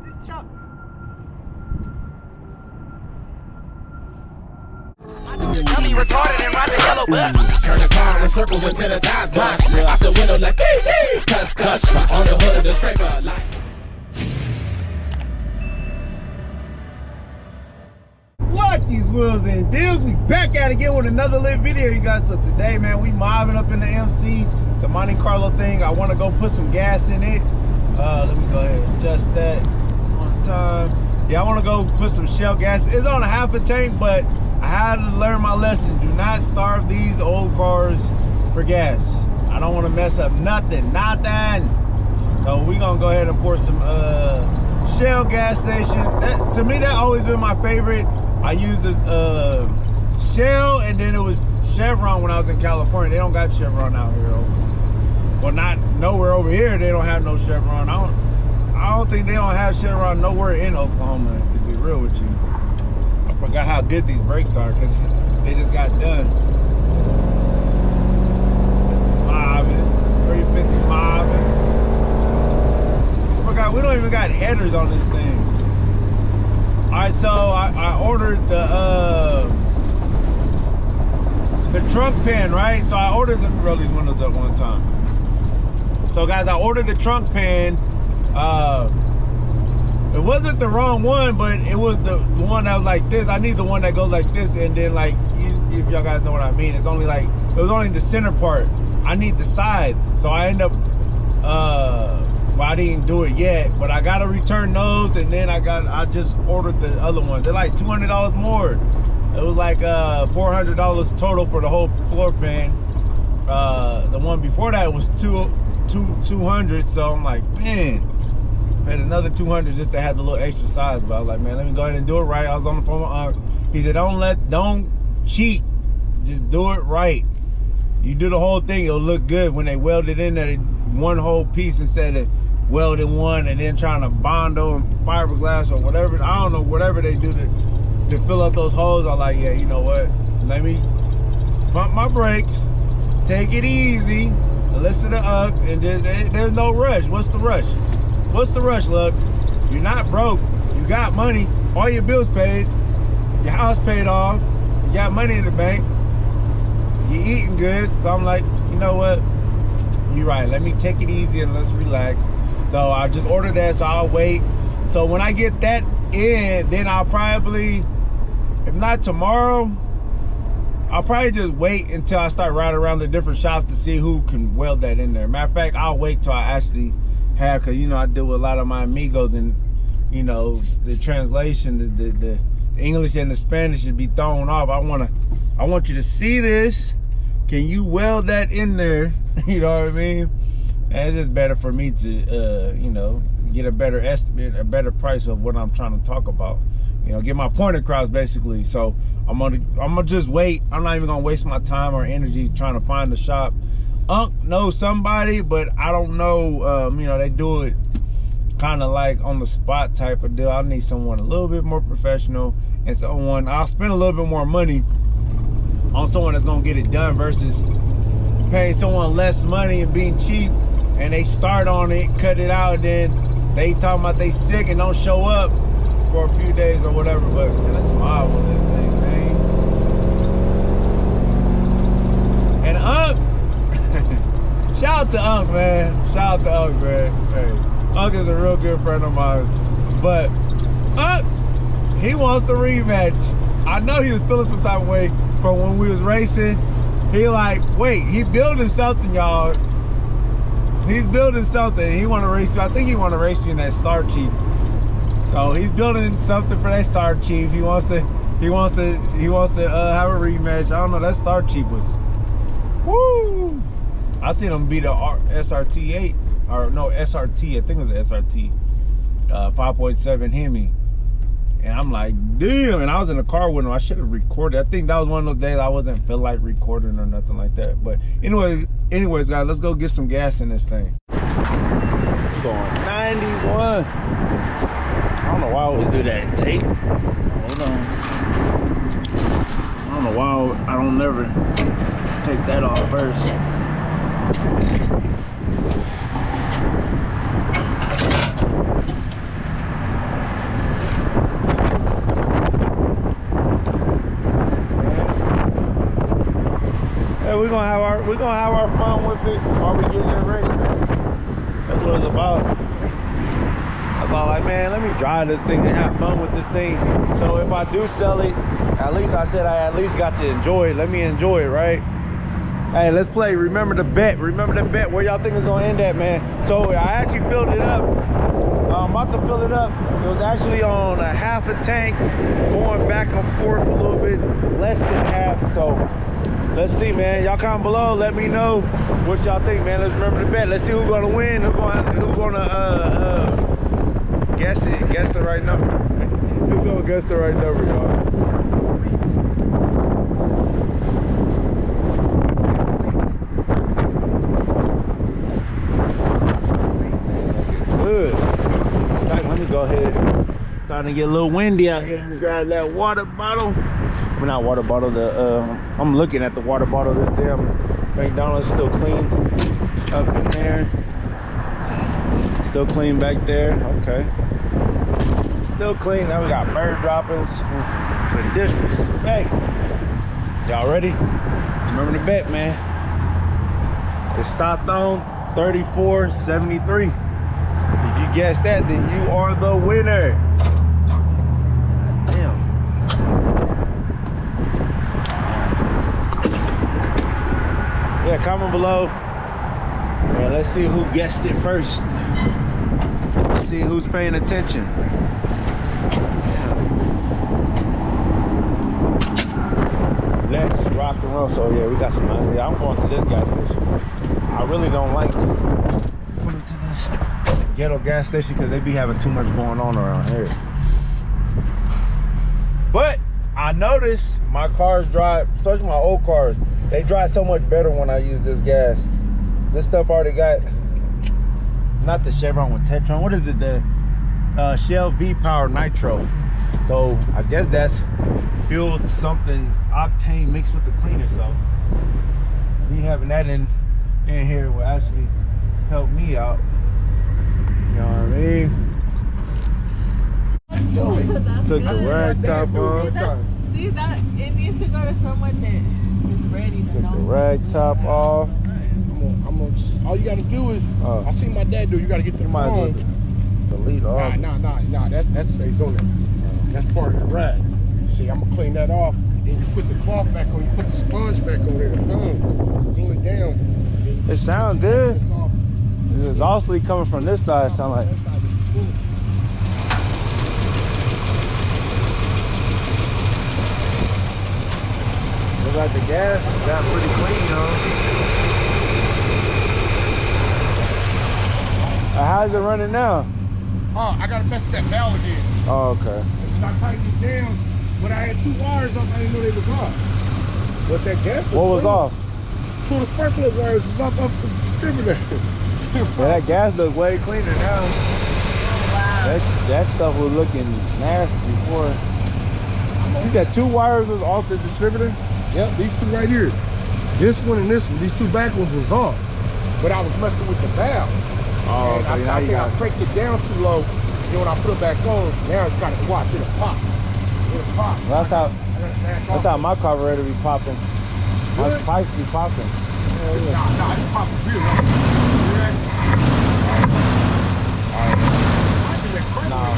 this truck. Retarded and ride the yellow bus. Turn the car in circles until the time's done. Out the window like cuss. On the hood of the scraper like. Lock these wheels and deals. We back at it again with another lit video, you guys. So today, man, we mobbing up in the MC, the Monte Carlo thing. I want to go put some gas in it. Let me go ahead and adjust that one time. Yeah, I want to go put some Shell gas. It's on a half a tank, but I had to learn my lesson. Do not starve these old cars for gas. I don't want to mess up nothing. So we gonna go ahead and pour some Shell gas station. That, to me, that always been my favorite. I used this Shell, and then it was Chevron when I was in California. They don't got Chevron out here, though. Well, not nowhere over here. They don't have no Chevron. I don't think they don't have Chevron nowhere in Oklahoma, to be real with you. I forgot how good these brakes are because they just got done. Mobbing, 350 mobbing. I forgot we don't even got headers on this thing. All right, so I ordered the trunk pan, right? So I ordered them. Roll these windows up one time. So guys, I ordered the trunk pan. It wasn't the wrong one, but it was the one that was like this. I need the one that goes like this, and then like, if y'all guys know what I mean, it's only like, it was only the center part. I need the sides. So I end up, well, I didn't do it yet, but I gotta return those, and then I just ordered the other ones. They're like $200 more. It was like $400 total for the whole floor pan. The one before that was 200. So I'm like, man, paid another 200 just to have the little extra size. But I was like, man, let me go ahead and do it right. I was on the phone with Unc. He said, don't cheat, just do it right. You do the whole thing, it'll look good. When they weld it in there, one whole piece instead of welding one and then trying to bondo and fiberglass or whatever. I don't know, whatever they do to fill up those holes. I'm like, yeah, you know what? Let me pump my brakes, take it easy, listen to Unc, and there's no rush. What's the rush? What's the rush, look? You're not broke. You got money. All your bills paid. Your house paid off. You got money in the bank. You're eating good. So I'm like, you know what? You're right. Let me take it easy and let's relax. So I just ordered that, so I'll wait. So when I get that in, then I'll probably, if not tomorrow, I'll probably just wait until I start riding around the different shops to see who can weld that in there. Matter of fact, I'll wait till I actually have, because you know I deal with a lot of my amigos, and you know the translation, the English and the Spanish should be thrown off. I want you to see this. Can you weld that in there? You know what I mean? And it's just better for me to you know, get a better estimate, a better price of what I'm trying to talk about. You know, get my point across basically. So I'm gonna just wait. I'm not even gonna waste my time or energy trying to find the shop. Unc knows somebody, but I don't know. You know, they do it kind of like on the spot type of deal. I need someone a little bit more professional, and someone I'll spend a little bit more money on someone that's gonna get it done versus paying someone less money and being cheap, and they start on it, cut it out, and then they talking about they sick and don't show up for a few days or whatever. But man, that's wild with this thing, man. And Unc. Shout out to Unc, man. Shout out to Unc, man. Hey, Unc is a real good friend of mine. But Unc, he wants the rematch. I know he was feeling some type of way from when we was racing. He like, wait, he building something, y'all. He's building something. He want to race me. I think he want to race me in that Star Chief. So he's building something for that Star Chief. He wants to have a rematch. I don't know. That Star Chief was, woo. I seen him beat a SRT 8, or no, SRT, I think it was an SRT, 5.7 Hemi. And I'm like, damn, and I was in the car with him. I should have recorded. I think that was one of those days I wasn't feel like recording or nothing like that. But anyways, guys, let's go get some gas in this thing. Going 91. I don't know why I always do that tape. Hold on. I don't know why I don't never take that off first. Hey, we're gonna have our fun with it while we getting it ready, man. That's what it's about. That's all like, man, let me drive this thing and have fun with this thing. So if I do sell it, at least I said I at least got to enjoy it. Let me enjoy it, right? Hey, let's play Remember the Bet. Remember the Bet. Where y'all think it's gonna end at, man? So I actually filled it up. I'm about to fill it up. It was actually on a half a tank, going back and forth a little bit, less than half. So let's see, man. Y'all comment below. Let me know what y'all think, man. Let's remember the bet. Let's see who's gonna win. Who's gonna guess it. Guess the right number. Who's gonna guess the right number, y'all? Good. Right, let me go ahead. Starting to get a little windy out here. Grab that water bottle. I mean, not water bottle. I'm looking at the water bottle. This damn McDonald's still clean up in there. Still clean back there. Okay. Still clean. Now we got bird droppings. The disrespect. Y'all ready? Remember the bet, man. It stopped on 34.73. If you guess that, then you are the winner. Damn. Yeah, comment below. Yeah, let's see who guessed it first. Let's see who's paying attention. Yeah. Let's rock and roll. So yeah, we got some money. I'm going to this gas station. I really don't like going to this ghetto gas station because they be having too much going on around here. But I noticed my cars drive, especially my old cars, they drive so much better when I use this gas. This stuff already got, not the Chevron with Tetron, what is it, the Shell V-Power Nitro. So I guess that's fueled something octane mixed with the cleaner. So me having that in here will actually help me out. You know what I mean? Took the rag top on. See that? It needs to go to someone that is ready to Took know. the rag top off. I'm gonna just, all you gotta do is, I see my dad do, you gotta get to the Might as well phone. delete all. Nah, that stays on there. That's part of the rag. See, I'm gonna clean that off. Then you put the cloth back on, you put the sponge back on there, the phone. Pull it down. It sounds good. It's off. It's exhaustly coming from this side. Sound like. Look like the gas got pretty clean, though. How's it running now? Oh, I gotta mess with that valve again. Oh, okay. If I tighten it down, when I had 2 wires up, I didn't know they was off. But that gas What was off? So the sparkler wires was up the distributor. Yeah, that gas looks way cleaner now. Wow. That stuff was looking nasty before. You said 2 wires was off the distributor? Yep, these 2 right here. This one and this one, these 2 back ones was off. But I was messing with the valve. Oh, and so now I you think got. I cranked it down too low. Then when I put it back on, now it's got to watch. It'll pop. It'll pop. Well, that's how. I gotta back That's off. how my carburetor be popping. My Good? pipes be popping. Nah, it's popping real low. You ready? I do that crank. Nah.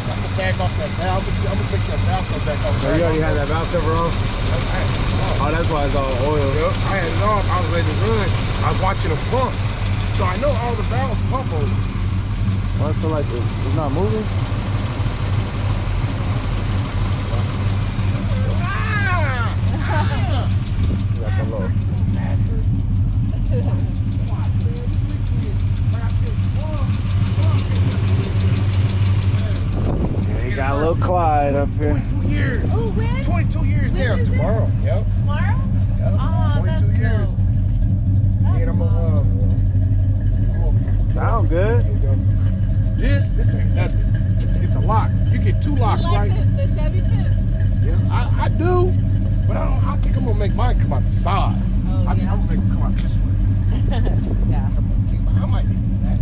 I'm gonna back off that valve. I'm gonna take that valve cover back off. So you already had that valve cover on? Oh, that's why it's all oil. Yep, I had it off. I was ready to run. I was watching them pump. So I know all the valves pump on it. Well, I feel like it's not moving. You got the low. Yeah, you got a little Clyde up here. 22 years. Oh, when? 22 years now. is it? Tomorrow. Yep. Tomorrow? Yep. Oh, 22 that's years. dope. And I'm gonna Sound good. This ain't nothing. Just get the lock. You get 2 locks, You like right? the Chevy too? Yeah, I do. But I think I'm gonna make mine come out the side. Oh, I think yeah. I'm gonna make it come out this way. Yeah. I might do that.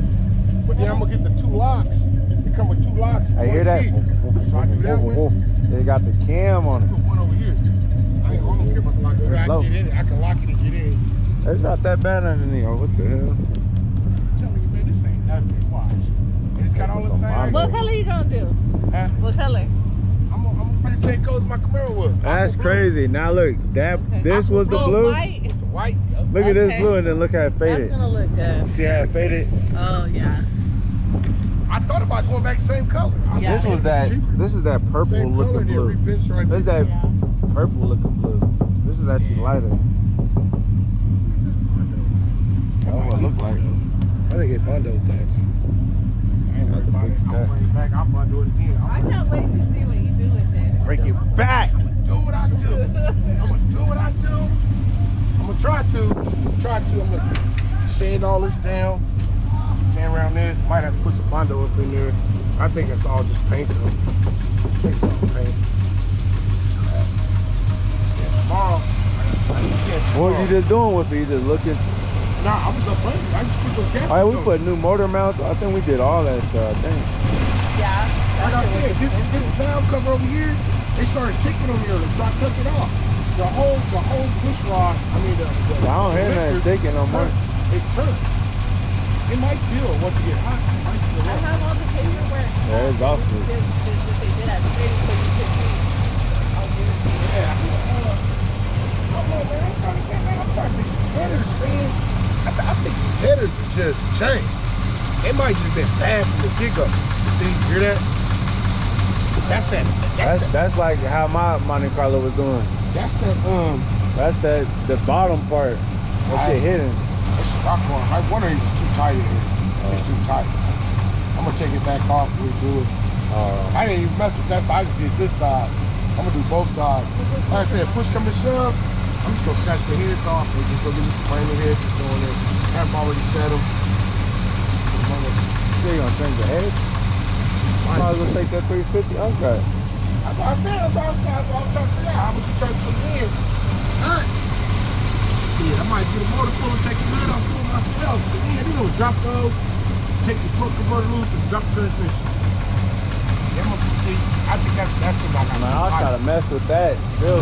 But then I'm gonna get the 2 locks. They come with 2 locks. I hear that. So I do that one. They got the cam on it. Put one here. I don't care about the lock. I low. can get in it. I can lock it and get in. It's not that bad underneath. Oh, what the hell? I'm telling you, man, this ain't nothing. Watch. And it's got all the things. What color you gonna do? Huh? What color? I'm gonna paint the same color as my Camaro was. That's Aqua blue. crazy. Now look, this was the Oh, blue. white? The white. Yep. Look at this Okay. blue and then look how it That's faded. gonna look good. See how it faded? Oh yeah. I thought about going back to the same color. I Yeah. This was that. cheaper. This is that purple Same color looking and then blue. repinstripe This is it. that Yeah. purple looking blue. This is actually lighter. That's what it looked like. I think it bundled that. I ain't worried about it. I'll bring it back. I'll bundle it again. I can't wait to see what you do with it. Break it back. Do what I do. I'm gonna do what I do. I'm gonna try to. I'm gonna sand all this down. Sand around this. Might have to put some bondo up in there. I think it's all just paint though. I think it's all paint. Yeah, tomorrow. What was you just doing with it? You just looking? Nah, I was up painting. I just put those gaskets All right, we on. put new motor mounts. I think we did all that stuff. I think. Yeah. Like I said, this valve cover over here, they started ticking on me early, so I took it off. The whole push rod, I mean the I don't hear nothing liquor ticking no more. It turned. It might seal once it get hot. It might seal I up. have all the paperwork. Yeah, it's awesome. What they did at the training, so you can see. I'll give it to you. Yeah. I'm like, man, I'm trying to think, man. I'm trying to think these headers, man. I think these headers are just changed. They might just been bad from the get-go. You see, you hear that? That's like how my Monte Carlo was doing. That's that, The bottom part. That shit hidden. That's rock on. Like one of these is too tight in here. It's too tight. I'm gonna take it back off and redo it. I didn't even mess with that side. I just did this side. I'm gonna do both sides. Like I said, push come to shove, I'm just gonna snatch the heads off and just go get me some framing heads and go in there. I have already set them. You gonna change the head? Might as well take that 350. Okay. That's what I said. That's what I'm trying to figure out. How much you trying to put in? Alright. Shit, I might get a motor pull and take the lid off for myself. But yeah, you know, drop those, take the torque converter loose and drop the transmission. Yeah, I'm gonna see. I think that's what I got. Man, I'll try to mess with that. Still.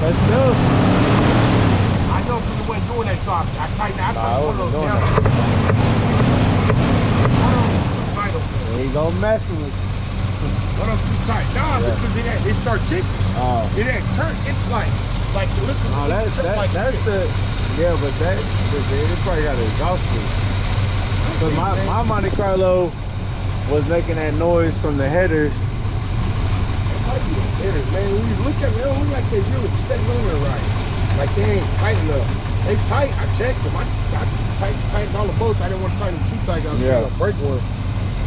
That's still. I know because it wasn't doing that drop. I tightened it. I Nah, I took one of wasn't those doing down. One of them was too tight over there. He gonna mess with it. One of them too tight. Nah, Yeah. because it started ticking. Oh. It had turned. It's like the liquor. Oh, that's the. Yeah, but it probably got an exhaust leak. But my Monte Carlo was making that noise from the headers. It might be those headers, man. When you look at them, they don't look like they really setting on there right. Like they ain't tight enough. They tight. I checked them. I tightened all the bolts. I didn't want to tighten them too tight. I was trying to break one.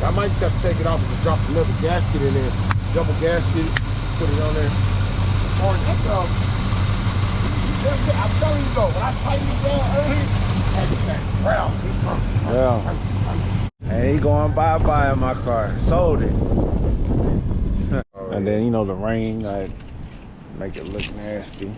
I might just have to take it off and just drop another gasket in there. Double gasket. Put it on there. Or that's I'm telling you though, when I tightened it down early, I had to get that ground. Yeah. And he going bye-bye in my car. Sold it. And then, you know, the rain, like, make it look nasty.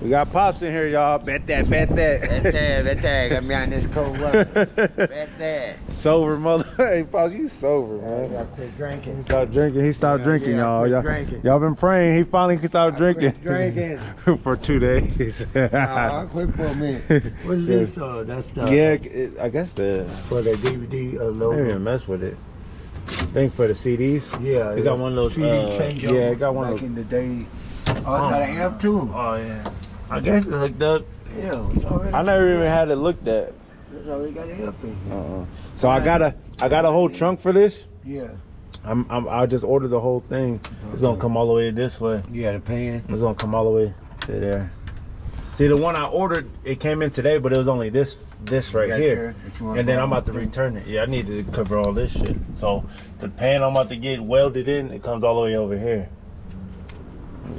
We got Pops in here, y'all. Bet that. Bet that. Got me on this cold run. Bet that. Sober mother. Hey, Pops, you sober, I man. gotta quit drinking. He stopped drinking. He stopped drinking, yeah, I y'all. quit drinking. Y'all been praying. He finally stopped drinking. Drinking. For 2 days. I quit for a minute. What's this? That's the. Yeah, I guess For the DVD I logo. didn't even mess with it. Think for the CDs. Yeah. He got one of those. CD changeover. Yeah, he got one of back those. in the day. Oh, I got an amp too. Oh yeah. I guess it's hooked up. Yeah. It's already. I never even had it looked at. It's already got an amp in here. So I got a whole trunk for this. Yeah. I'll just order the whole thing. It's gonna come all the way this way. Yeah, the pan. It's gonna come all the way to there. See, the one I ordered, it came in today, but it was only this right got here. there, if you want And then to I'm about to return it. Yeah, I need to cover all this shit. So the pan I'm about to get welded in, it comes all the way over here.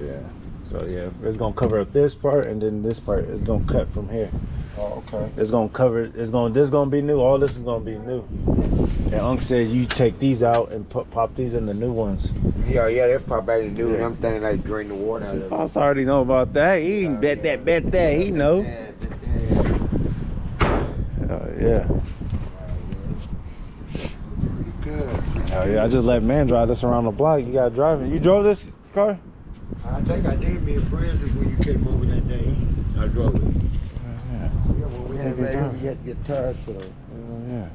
Yeah. So yeah, it's gonna cover up this part, and then this part is gonna cut from here. Oh, okay. It's gonna cover. This is gonna be new. All this is gonna be new. And Unc said you take these out and pop these in the new ones. Yeah, they pop out and do them thing like drain the water out of it. Pops already know about that. He ain't bet that. He know. Yeah. Good. Oh yeah. I just let man drive this around the block. You gotta drive it. You drove this car? I think I did me and friends when you came over that day. I drove it. Yeah. Yeah, when we had ready, we had to get tires put on. Yeah.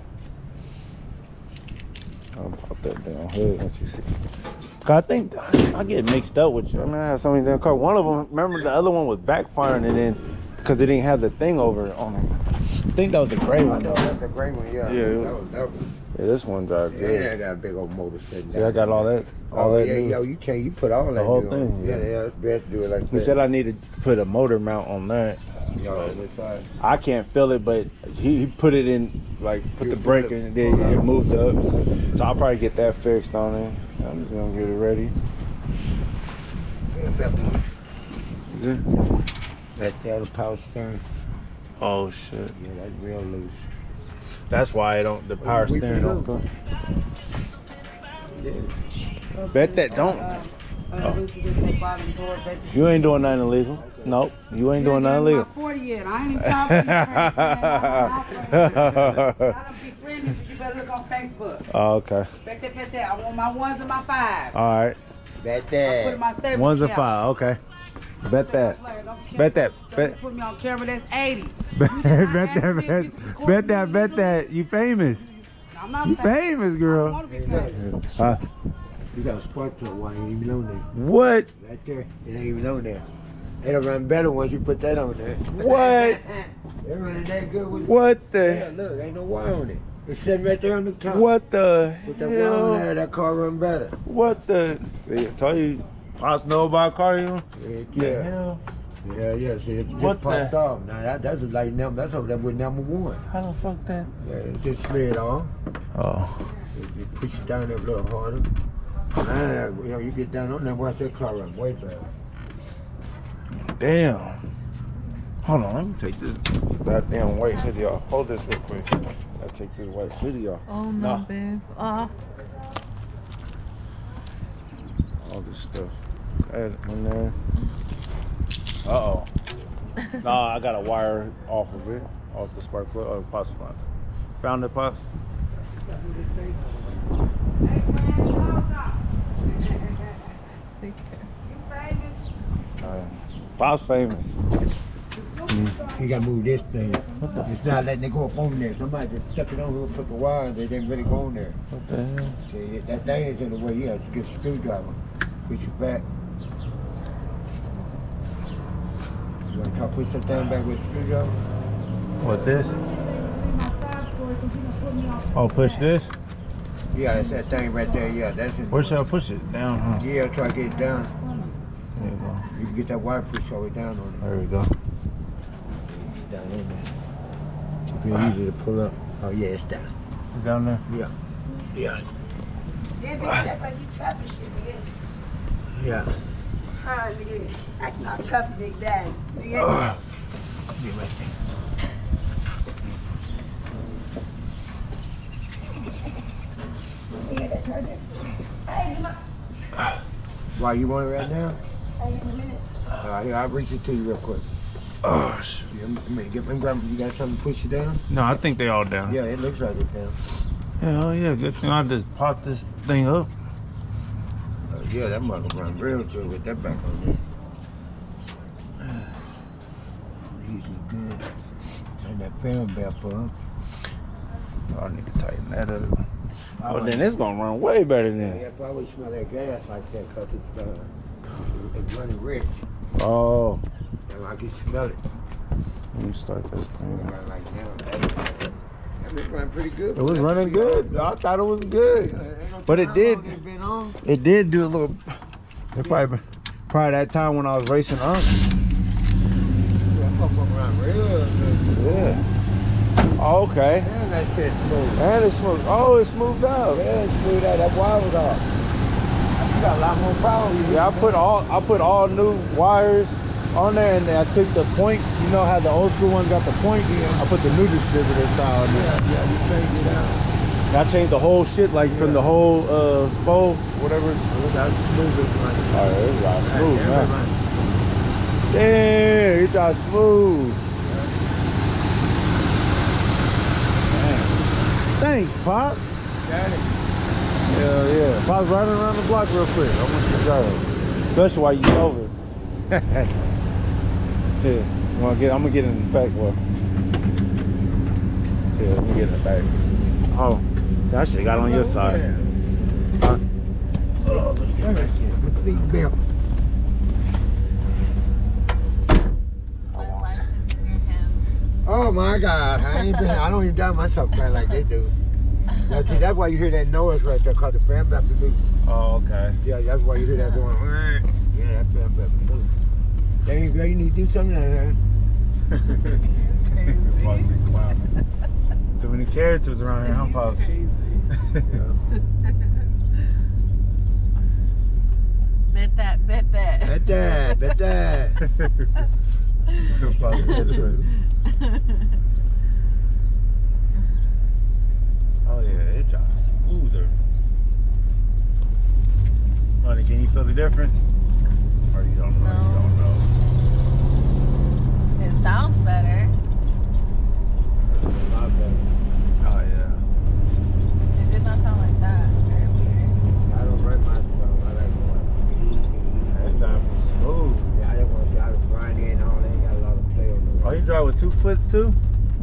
I'll pop that down hood once you see. Cause I think I get mixed up with you. I mean, I had so many damn cars. One of them, remember the other one was backfiring, and then because it didn't have the thing over on it. I think that was the gray one. I know that's the gray one, yeah. Yeah, that was. Yeah, this one drives Yeah, good. I got a big old motor sitting See, I got all that. All that. yeah, new. yo, you put all that. whole new thing, on. yeah. Yeah, it's best to do it like He that. said I need to put a motor mount on that. Yo, on this side. I can't feel it, but he put it in, like, put the brake in, and then it moved up. So I'll probably get that fixed on it. I'm just gonna get it ready. Is it? That's the other power steering. Oh shit. Yeah, that's real loose. That's why I don't. The power We steering do. don't go. Yeah. Bet that don't. You ain't doing nothing illegal. Nope. You ain't doing nothing illegal. 40 yet. I ain't even talking to you. I don't be friendly, but you better look on Facebook. Oh, okay. Bet that. I want my ones and my fives. All right. Bet Put in that. my savings One's a account. 5. Okay. Bet that. Bet that. Bet. Put me on camera. That's 80. Bet that. You famous. I'm not You famous. famous, I girl. want to be famous. Huh? You got a spark plug one, ain't even on there. What? Right there, it ain't even on there. It'll run better once you put that on there. What? It running that good with What Yeah, the? look, ain't no wire on it. It's sitting right there on the top. What the Put that wire on hell? there, that car run better. What the? See, I told you, Pops know about car, you know? Yeah. Hell? Yeah, see, it just What popped the- off. Now that's like number, that's over there with number one. How the fuck that? Yeah, it just slid off. Oh. You push it down there a little harder. Now, you get down on there, watch that car run way better. Damn. Hold on, let me take this goddamn white hoodie off. Hold this real quick. I take this white hoodie off. Oh no, Nah. babe. All this stuff. Add it in there. Uh-oh. Nah, I got a wire off of it. Off the spark plug. Oh, Pops found it. Found it, Pops? Pops famous. You gotta move this thing. It's not letting it go up on there. Somebody just stuck it on here and put the wire, they didn't really go on there. What the hell? See, that thing is in the way, you have to get a screwdriver. Push it back. You wanna try to push that thing back with a screwdriver? What, this? Oh, push this? Yeah, that's that thing right there, yeah, that's in Where should I push it? Down, huh? Yeah, try to get it down. There you go. You can get that wire pushed all the way down on it. There we go. Down in there. It's real easy to pull up. Oh yeah, it's down. Down there? Yeah. Yeah. Yeah, bitch, that's like you tough and shit, nigga. Yeah. Huh, nigga. Acting all tough, big daddy. Nigga. Be right there. Why, you want it right now? Here, I'll reach it to you real quick. Oh, shit. You got something to push it down? No, I think they all down. Yeah, it looks like it's down. Hell yeah, good thing I just popped this thing up. Yeah, that mother run real good with that back on there. These look good. And that fan belt for him. Oh, I need to tighten that up. Oh, then it's gonna run way better than Yeah, probably smell that gas like that because it's running rich. Oh, And I can smell it. let me start this thing. Run like now. That was running pretty good. It was running good. I thought it was good. But it did. It's been on. It did do a little. It probably that time when I was racing up. That motherfucker run real good. Yeah. Oh, okay. Man, that shit smooth. And it's smooth. Oh, it's smoothed out. Yeah, it's smooth out. That wire was off. You got a lot more power. Yeah, I put all new wires on there, and I took the point. You know how the old school one got the point? Yeah. I put the new distributor style in there. Yeah, you changed it out. And I changed the whole shit, like from the whole bowl, whatever. That's smooth as money. Oh, yeah, it's got smooth, man. Damn, it got smooth. Man. Thanks, Pops. Got it. Hell yeah. Pops, riding around the block real quick. I want you to drive. Especially while you over. Yeah, I'm gonna get in the back, boy. Yeah, let me get in the back. Oh, that shit got on your side. Huh? Big belt. My life is in your hands. Oh my God, I don't even drive myself fast like they do. Now see, that's why you hear that noise right there called the fan belt. Oh, okay. Yeah, that's why you hear that going. Yeah, that fan belt. There you go. You need to do something like that. Too many characters around here, huh, Pops? Bet that. Bet that. Bet that. Oh yeah, it drives smoother. Honey, can you feel the difference? Or you don't know? No. You don't know. It sounds better. That's a lot better. Oh yeah. It did not sound like that. Very weird. I don't run myself. I like going easy. That driving smooth. Yeah, I just want to see how to grind in and all that. Got a lot of play on the road. Oh, you drive with 2 foots too?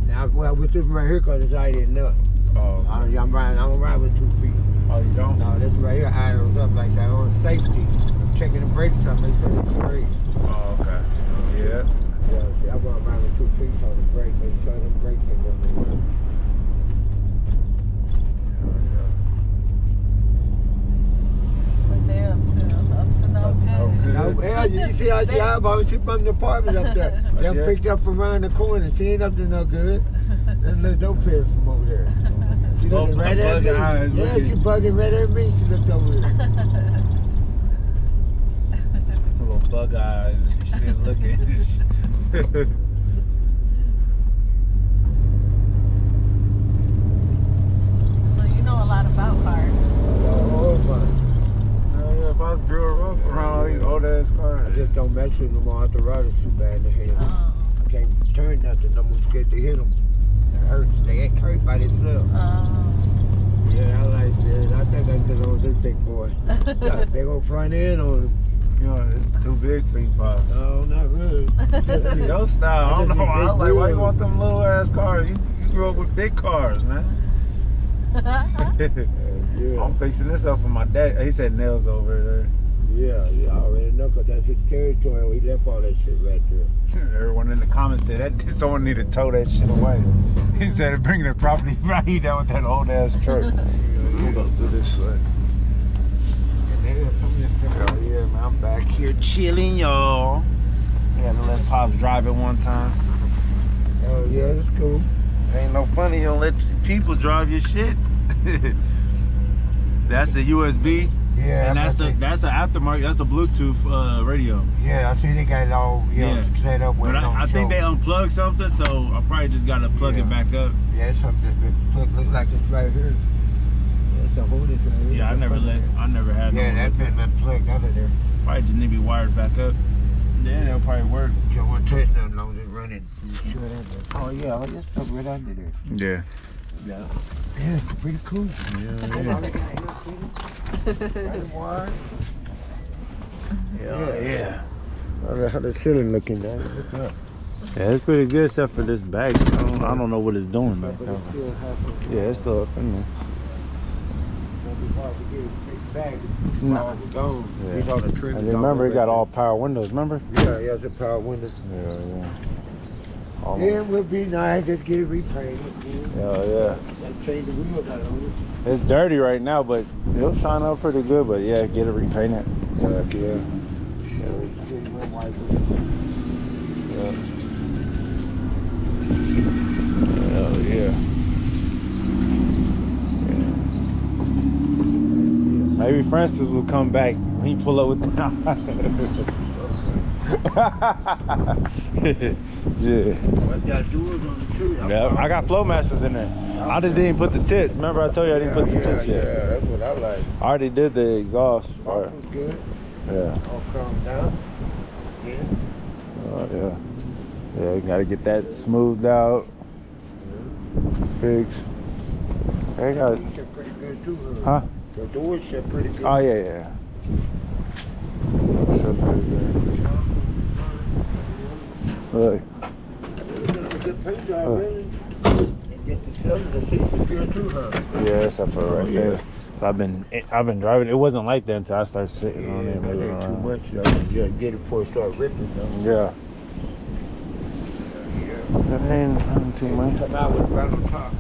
Now, well, with this right here, because it's already enough. Oh, I don't ride with 2 feet. oh, you don't? No, this right here idles up like that on safety. I'm checking the brakes up, make sure it's straight. Oh, okay. Yeah. Yeah, see, I want to ride with 2 feet on the brake, make sure the brakes are going to work. What they up to? Up to no good. Now, hell, you see how she eyeballs? She from the apartment up there. Them yeah? picked up from around the corner. She ain't up to no good. That little dope head from over there. She looking right at me. Eyes Yeah, looking. she bugging right at me. She looked over there. Little bug eyes. She didn't look at it. So you know a lot about cars. Oh, my. Oh yeah, if I was grew up around all these old ass I cars. just don't mess with them all. The rider's too bad in the head. Oh. I can't turn nothing. I'm scared to hit them. It hurts. They get hurt by themselves. Yeah, I like this. I think I can get on this big boy. Got a big old front end on him. You know, it's too big for you, Pops. No, not really. Your style, I don't just know. need I big like, why you wheels. want them little ass cars? You grew up with big cars, man. Yeah, I'm fixing this up for my dad. He said nails over there. yeah, I already know because that's his territory. We left all that shit right there. Everyone in the comments said that someone need to tow that shit away. He said bringing the property value down with that old ass truck. We'll go through this side. Hell yeah, man, I'm back here chilling, y'all. Had to let Pops drive it one time. Oh yeah, that's cool. Ain't no funny, you don't let people drive your shit. That's the USB. Yeah, And that's the aftermarket. That's the Bluetooth radio. Yeah, I see they got it all set up with But I think they unplugged something, so I probably just gotta plug it back up. Yeah, it's something that looks like it's right here. Yeah, it's a hold it right here. Yeah, I never had. Yeah, no that's been plugged out of there. Probably just need to be wired back up. Then it'll probably work. You don't want to touch nothing as long as it's running. You sure that? Oh yeah, all this stuff right under there. Yeah. Yeah. Yeah, it's pretty cool. Yeah. Yeah. How the ceiling looking now? Look up. Yeah, it's pretty good except for this bag. I don't know what it's doing though. But it's still halfway. Yeah, it's still up in there. It'll be hard to get it straight back. It's No. all gone. Yeah. These all the triggers. And remember, it got all power windows. Remember? Yeah, it's a power window. Yeah. All Yeah, it would be nice. Just get it repainted. Yeah. Like change the wheels out on it. It's dirty right now, but it'll shine up pretty good. But yeah, get it repainted. Yeah. It's getting real white. Hell yeah. Maybe Francis will come back when he pull up with the yeah. What got doors on the tree? Yeah, I got flow masters in there. I just didn't put the tips. Remember I told you I didn't put the tips yet. Yeah, that's what I like. I already did the exhaust part. That was good. Yeah. All calm down. Yeah. Yeah. Yeah, you gotta get that smoothed out. Fixed. They got. These are pretty good too. Huh? The doors are pretty good. Oh yeah. so pretty good. Look. It's a good paint job, really. And just the cells, the seats is good too, huh? Yeah, that's up for right there. So I've been driving. It wasn't like that until I started sitting on it. That ain't too much, though. You gotta get it before it start ripping, though. Yeah. That ain't nothing too much. Come out with a round on top.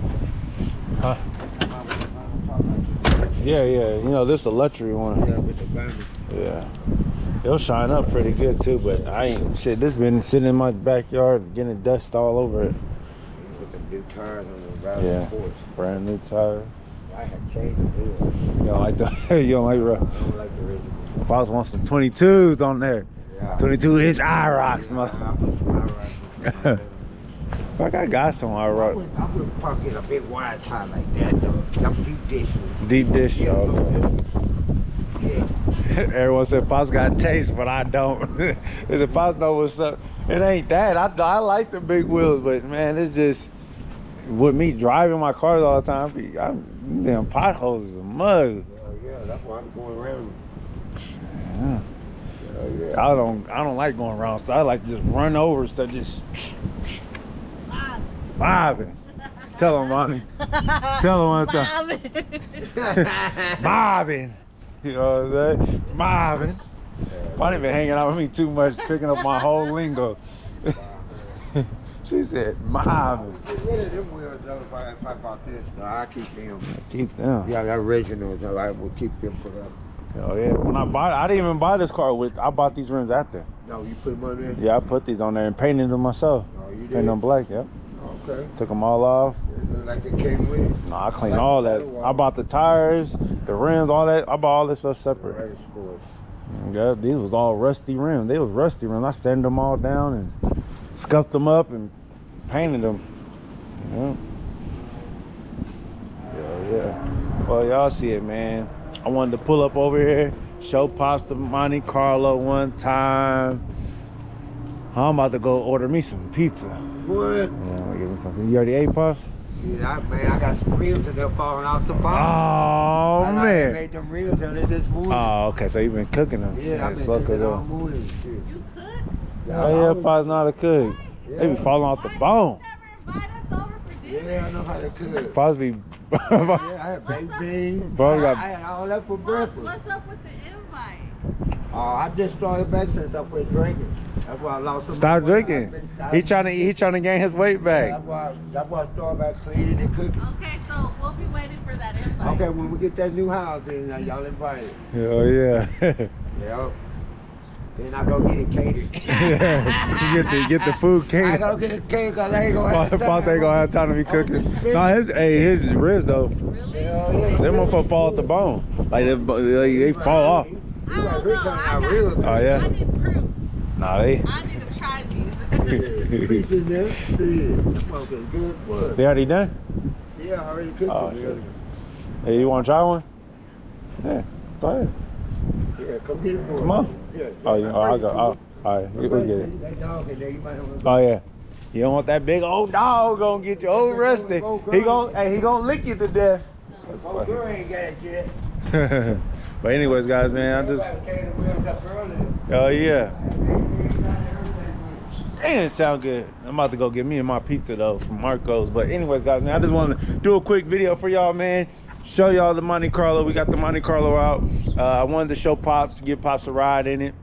Huh? Come out with a round on top like this. Yeah. You know, this is a luxury one. Yeah, with the banner. Yeah. It'll shine up pretty good too, but I ain't shit. This been sitting in my backyard getting dust all over it. With the new tires on the round Yeah. sports. Brand new tire. I had changed the wheel. You don't like the you don't like I don't like the original. Pops wants some 22s on there. Yeah. 22-inch IROCs. Yeah, Fuck, I got some I IROC. would probably get a big wide tire like that, though. I'm deep dish. Deep dish. Yeah, Okay. yeah. Everyone said Pops got taste, but I don't. The Pops know what's up. It ain't that. I like the big wheels, but man, it's just with me driving my cars all the time. I'm damn potholes is a mug. Yeah, that's why I'm going around. Yeah. Yeah. I don't like going around stuff. I like to just run over stuff, just bobbing. Tell him, Monty. Tell him one time. Bobbing. You know what I'm saying? Bobbing. Monty been hanging out with me too much, picking up my whole lingo. She said, bobbing. Get rid of them wheels, though, if I bought this. No, I keep them. Keep them. Yeah, the originals, though. I will keep them for them. Oh yeah. When I didn't even buy this car with. I bought these rims after. No, you put them on there? Yeah, I put these on there and painted them myself. Oh, you did? Painted them black. Yep. Okay. Took them all off. It look like they came with it. No, I cleaned all that. I bought the tires, the rims, all that. I bought all this stuff separate. Right, sports. Yeah, these was all rusty rims. They was rusty rims. I sanded them all down and scuffed them up and painted them. Yeah. Well, y'all see it, man. I wanted to pull up over here, show Pops the Monte Carlo one time. I'm about to go order me some pizza. What? Yeah, I'm gonna give me something. You already ate, Pops? Yeah, I got some reels and they're falling off the Oh, bottom. I man. made them reels and they just moved. Oh, okay. So you've been cooking them. Yeah, I've been suck cooking it all up. morning and shit. You could? Oh, yeah, Pops know how to cook. They be falling off the bone. Never invite us over for dinner. Yeah, I know how to cook. Pops be... Yeah, I had baked beans. Bro, got- I had all that for breakfast. What's up with the invite? I just started back since I quit drinking. That's why I lost some Stop weight. drinking. He trying to gain his weight back. That's why I started back cleaning and cooking. Okay, so we'll be waiting for that invite. Okay, when we get that new house in, y'all invited. Oh yeah. Yeah. Then I go get it catered. You get the food I catered. go get it catered because I ain't gonna have time. Pops ain't gonna have time to be cooking. No, his ribs though. Really? Hell yeah. Them motherfuckers fall off the bone. Like they fall off. You I like don't Rick know. on I our got- real. Oh yeah. I need proof. Nah, they I need to try these. Fish in there. Shit. That motherfucker's good blood. they already done? Yeah, I already cooked Oh it. shit. Hey, you wanna try one? Yeah, go ahead. Yeah, come here. Come on. Yeah. Oh yeah, I got. All right, we'll get it. That dog in there, you might have Oh yeah. You don't want that big old dog gonna get you old rusty. He gonna lick you to death. Oh, girl ain't got it yet. But anyways, guys, man, I just. Everybody carried the wheels up early. Oh yeah. Damn, it sound good. I'm about to go get me and my pizza though from Marco's. But anyways, guys, man, I just wanted to do a quick video for y'all, man. Show y'all the Monte Carlo. We got the Monte Carlo out. I wanted to show Pops, give Pops a ride in it.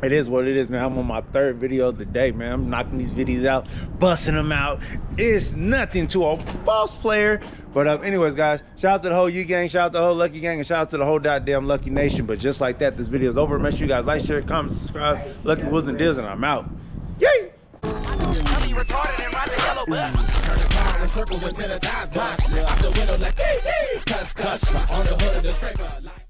It is what it is, man. I'm on my third video of the day, man. I'm knocking these videos out, busting them out. It's nothing to a boss player. But anyways, guys, shout out to the whole U gang, shout out to the whole Lucky gang, and shout out to the whole goddamn Lucky Nation. But just like that, this video is over. Make sure you guys like, share, comment, subscribe. Lucky Woods and Deals, and I'm out. Yay! Tell me retarded and ride the yellow bus. Turn the car in circles until the time's done. Out the window like, cuss. On the hood of the scraper. Like